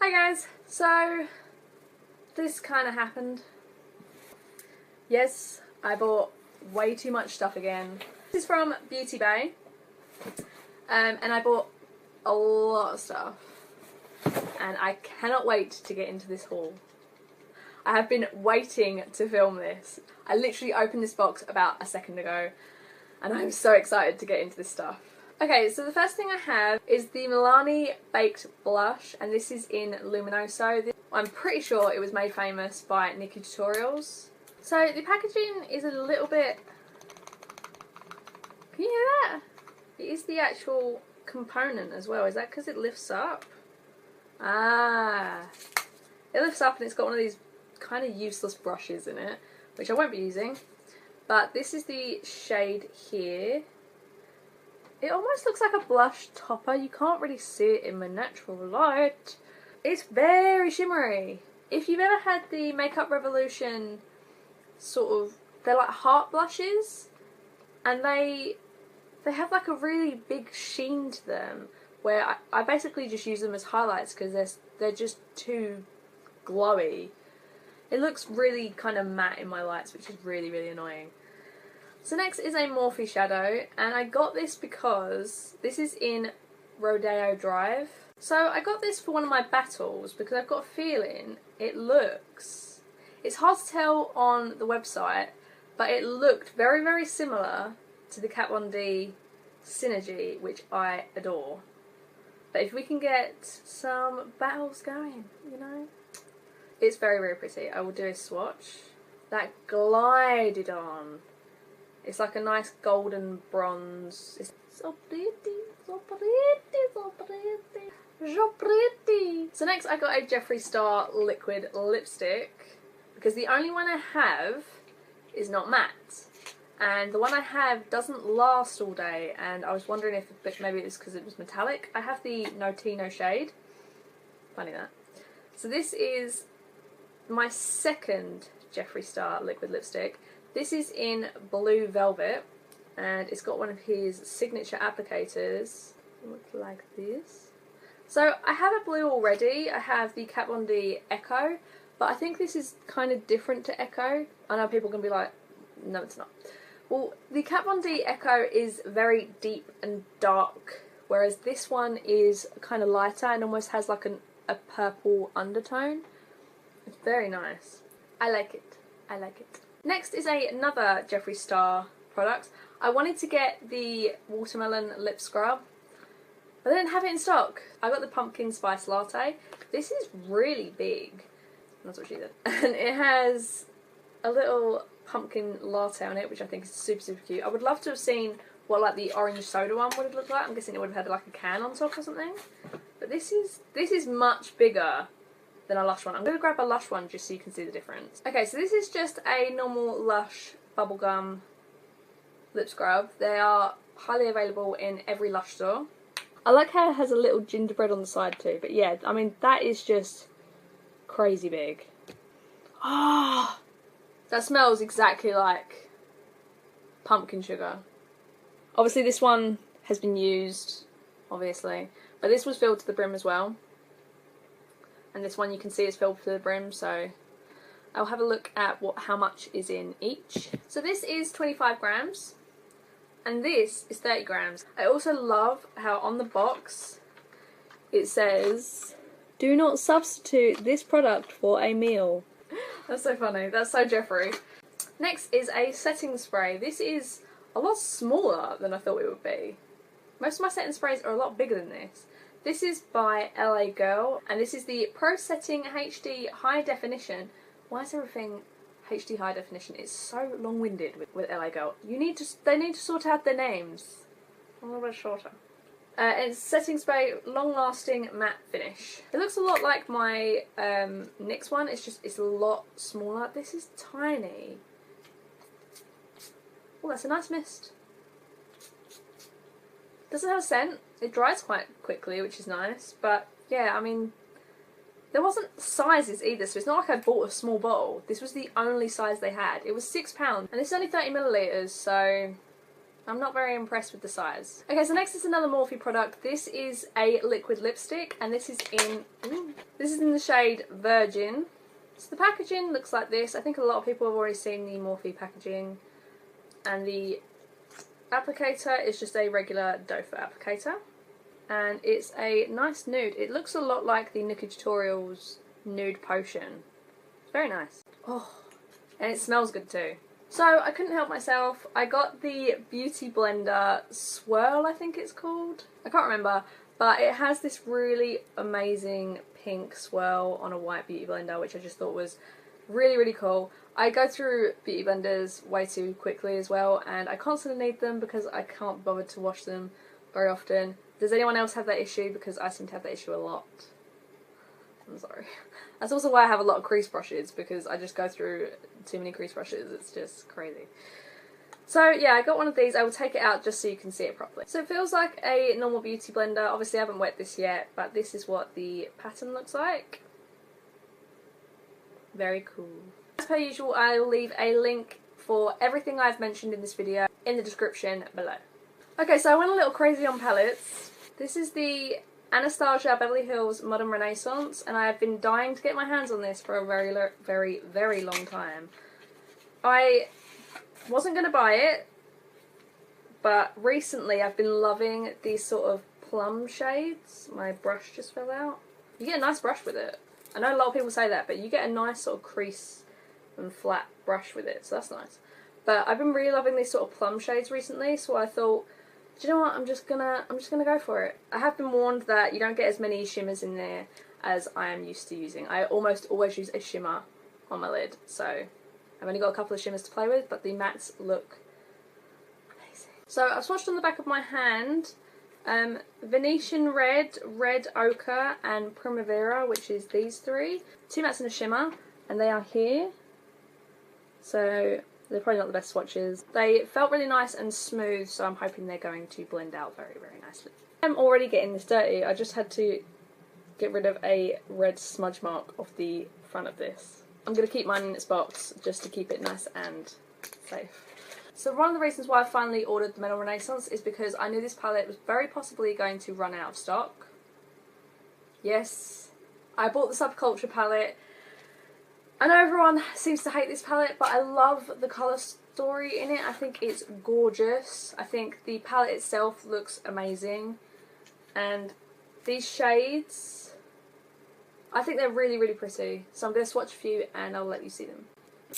Hi guys, so this kind of happened. Yes, I bought way too much stuff again. This is from Beauty Bay, and I bought a lot of stuff, and I cannot wait to get into this haul. I have been waiting to film this. I literally opened this box about a second ago, and I'm so excited to get into this stuff. Okay, so the first thing I have is the Milani Baked Blush, and this is in Luminoso. I'm pretty sure it was made famous by Nikki Tutorials. So the packaging is a little bit... Can you hear that? It is the actual component as well. Is that because it lifts up? Ah. It lifts up and it's got one of these kind of useless brushes in it, which I won't be using. But this is the shade here. It almost looks like a blush topper. You can't really see it in the natural light. It's very shimmery. If you've ever had the Makeup Revolution sort of, they're like heart blushes, and they have like a really big sheen to them, where I basically just use them as highlights because they're just too glowy. It looks really kind of matte in my lights, which is really, really annoying. So next is a Morphe shadow, and I got this because this is in Rodeo Drive. So I got this for one of my battles because I've got a feeling it's hard to tell on the website, but it looked very, very similar to the Kat Von D Synergy, which I adore. But if we can get some battles going, you know, it's very, very pretty. I will do a swatch. That glided on. It's like a nice golden bronze. It's so pretty, so pretty, so pretty, so pretty. So next I got a Jeffree Star liquid lipstick because the only one I have is not matte. And the one I have doesn't last all day, and I was wondering if maybe it was because it was metallic. I have the Notino shade. Funny that. So this is my second Jeffree Star liquid lipstick. This is in Blue Velvet, and it's got one of his signature applicators. It looks like this. So I have a blue already. I have the Kat Von D Echo, but I think this is kind of different to Echo. I know people can be like, no it's not. Well, the Kat Von D Echo is very deep and dark, whereas this one is kind of lighter and almost has like a purple undertone. It's very nice. I like it. I like it. Next is another Jeffree Star product. I wanted to get the watermelon lip scrub, but they didn't have it in stock. I got the pumpkin spice latte. This is really big. That's what she did. And it has a little pumpkin latte on it, which I think is super, super cute. I would love to have seen what like the orange soda one would have looked like. I'm guessing it would have had like a can on top or something. But this is much bigger than a Lush one. I'm going to grab a Lush one just so you can see the difference. Okay, so this is just a normal Lush bubblegum lip scrub. They are highly available in every Lush store. I like how it has a little gingerbread on the side too, but yeah, I mean, that is just crazy big. Ah, that smells exactly like pumpkin sugar. Obviously this one has been used, obviously, but this was filled to the brim as well. And this one you can see is filled to the brim, so I'll have a look at how much is in each. So this is 25 grams, and this is 30 grams. I also love how on the box it says, "Do not substitute this product for a meal." That's so funny. That's so Jeffree. Next is a setting spray. This is a lot smaller than I thought it would be. Most of my setting sprays are a lot bigger than this. This is by l.a.girl, and this is the Pro Setting HD High Definition. Why is everything HD High Definition? It's so long-winded with l.a.girl. They need to sort out their names a little bit shorter. It's setting spray, long-lasting matte finish. It looks a lot like my NYX one. It's a lot smaller. This is tiny. Oh, that's a nice mist. Doesn't have a scent. It dries quite quickly, which is nice, but yeah, I mean, there wasn't sizes either, so it's not like I bought a small bottle. This was the only size they had. It was £6, and this is only 30 millilitres, so I'm not very impressed with the size. Okay, so next is another Morphe product. This is a liquid lipstick, and this is in the shade Virgin. So the packaging looks like this. I think a lot of people have already seen the Morphe packaging, and the applicator is just a regular doe foot applicator, and it's a nice nude. It looks a lot like the Nicki Tutorials nude potion. It's very nice. Oh, and it smells good too. So I couldn't help myself. I got the Beauty Blender Swirl, I think it's called. I can't remember, but it has this really amazing pink swirl on a white beauty blender, which I just thought was really, really cool. I go through beauty blenders way too quickly as well, and I constantly need them because I can't bother to wash them very often. Does anyone else have that issue? Because I seem to have that issue a lot. I'm sorry. That's also why I have a lot of crease brushes, because I just go through too many crease brushes. It's just crazy. So yeah, I got one of these. I will take it out just so you can see it properly. So it feels like a normal beauty blender. Obviously I haven't wet this yet, but this is what the pattern looks like. Very cool. As per usual, I will leave a link for everything I've mentioned in this video in the description below. Okay, so I went a little crazy on palettes. This is the Anastasia Beverly Hills Modern Renaissance, and I have been dying to get my hands on this for a very long time. I wasn't going to buy it, but recently I've been loving these sort of plum shades. My brush just fell out. You get a nice brush with it. I know a lot of people say that, but you get a nice sort of crease and flat brush with it, so that's nice. But I've been really loving these sort of plum shades recently, so I thought, do you know what, I'm just gonna go for it. I have been warned that you don't get as many shimmers in there as I am used to using. I almost always use a shimmer on my lid, so I've only got a couple of shimmers to play with, but the mattes look amazing. So I've swatched on the back of my hand Venetian Red, Red Ochre and Primavera, which is these three. Two mattes and a shimmer, and they are here. So they're probably not the best swatches. They felt really nice and smooth, so I'm hoping they're going to blend out very, very nicely. I'm already getting this dirty. I just had to get rid of a red smudge mark off the front of this. I'm going to keep mine in its box just to keep it nice and safe. So one of the reasons why I finally ordered the Metal Renaissance is because I knew this palette was very possibly going to run out of stock. Yes, I bought the Subculture palette. I know everyone seems to hate this palette, but I love the colour story in it. I think it's gorgeous. I think the palette itself looks amazing. And these shades, I think they're really, really pretty. So I'm going to swatch a few and I'll let you see them.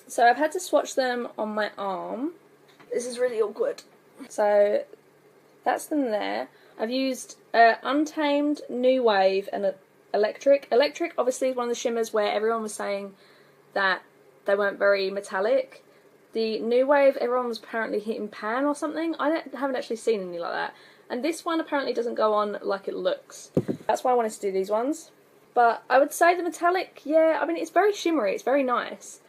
So I've had to swatch them on my arm. This is really awkward. So that's them there. I've used Untamed, New Wave and Electric. Electric obviously is one of the shimmers where everyone was saying that they weren't very metallic. The New Wave, everyone was apparently hitting pan or something. I haven't actually seen any like that. And this one apparently doesn't go on like it looks. That's why I wanted to do these ones. But I would say the metallic, yeah, I mean it's very shimmery, it's very nice.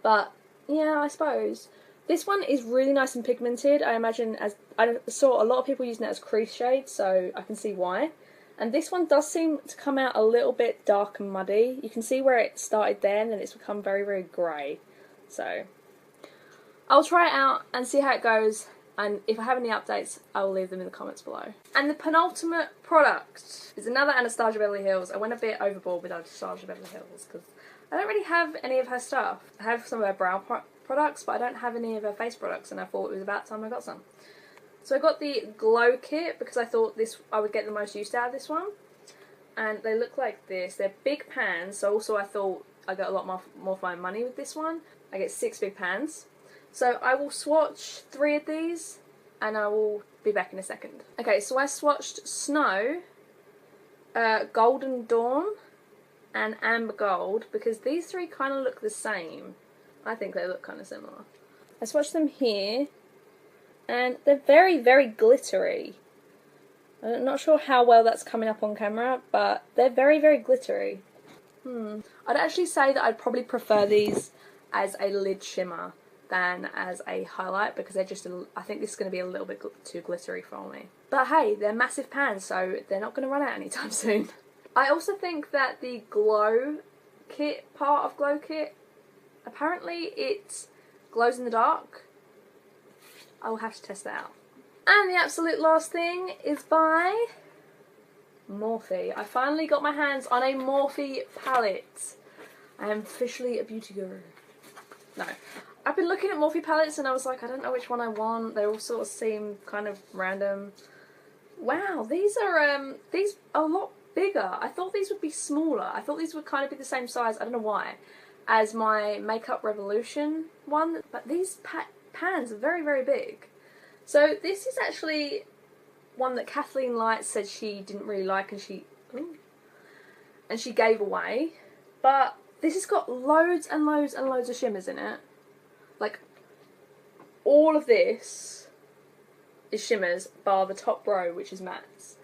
But yeah, I suppose. This one is really nice and pigmented. I imagine, as I saw a lot of people using it as crease shade, so I can see why. And this one does seem to come out a little bit dark and muddy. You can see where it started there and then it's become very, very grey. So I'll try it out and see how it goes, and if I have any updates I will leave them in the comments below. And the penultimate product is another Anastasia Beverly Hills. I went a bit overboard with Anastasia Beverly Hills because I don't really have any of her stuff. I have some of her brow products, but I don't have any of her face products, and I thought it was about time I got some. So I got the Glow Kit because I thought I would get the most use out of this one. And they look like this. They're big pans, so also I thought I got a lot more for my money with this one. I get 6 big pans. So I will swatch 3 of these and I will be back in a second. Okay, so I swatched Snow, Golden Dawn and Amber Gold because these 3 kind of look the same. I think they look kind of similar. I swatched them here and they're very, very glittery. I'm not sure how well that's coming up on camera, but they're very, very glittery. I'd actually say that I'd probably prefer these as a lid shimmer than as a highlight because they're just, I think this is going to be a little bit too glittery for me. But hey, they're massive pans, so they're not going to run out anytime soon. I also think that the Glow Kit part of Glow Kit, apparently it glows in the dark. I will have to test that out. And the absolute last thing is by Morphe. I finally got my hands on a Morphe palette. I am officially a beauty guru. No. I've been looking at Morphe palettes and I was like, I don't know which one I want. They all sort of seem kind of random. Wow, these are a lot bigger. I thought these would be smaller. I thought these would kind of be the same size, I don't know why, as my Makeup Revolution one. But these pans are very, very big. So this is actually one that Kathleen Light said she didn't really like and she gave away. But this has got loads and loads and loads of shimmers in it. Like, all of this is shimmers, bar the top row, which is mattes.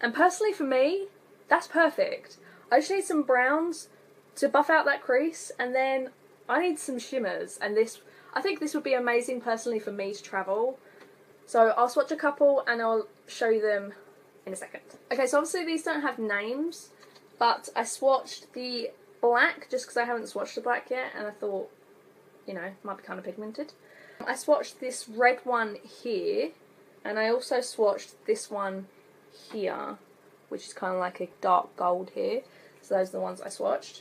And personally for me, that's perfect. I just need some browns to buff out that crease, and then I need some shimmers. And this, I think this would be amazing personally for me to travel. So I'll swatch a couple and I'll show you them in a second. Okay, so obviously these don't have names, but I swatched the black just because I haven't swatched the black yet, and I thought, you know, might be kind of pigmented. I swatched this red one here, and I also swatched this one here, which is kind of like a dark gold here. So those are the ones I swatched.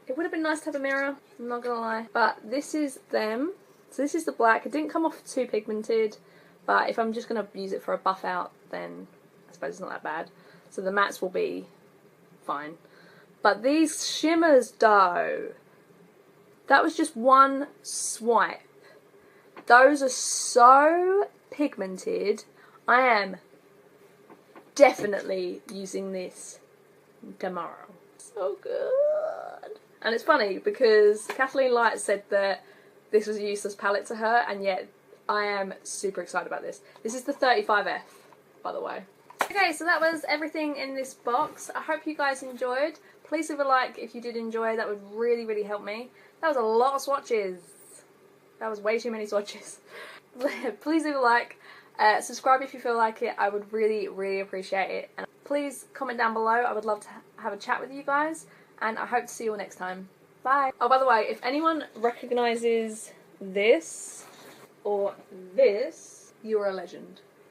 It would have been nice to have a mirror, I'm not gonna lie. But this is them. So this is the black. It didn't come off too pigmented, but if I'm just gonna use it for a buff out, then I suppose it's not that bad. So the mattes will be fine. But these shimmers though, that was just one swipe. Those are so pigmented. I am definitely using this tomorrow. So good. And it's funny because Kathleen Light said that this was a useless palette to her, and yet I am super excited about this. This is the 35F, by the way. Okay, so that was everything in this box. I hope you guys enjoyed. Please leave a like if you did enjoy. That would really, really help me. That was a lot of swatches. That was way too many swatches. Please leave a like. Subscribe if you feel like it. I would really, really appreciate it. And please comment down below. I would love to have a chat with you guys. And I hope to see you all next time. Bye. Oh, by the way, if anyone recognises this or this, you're a legend.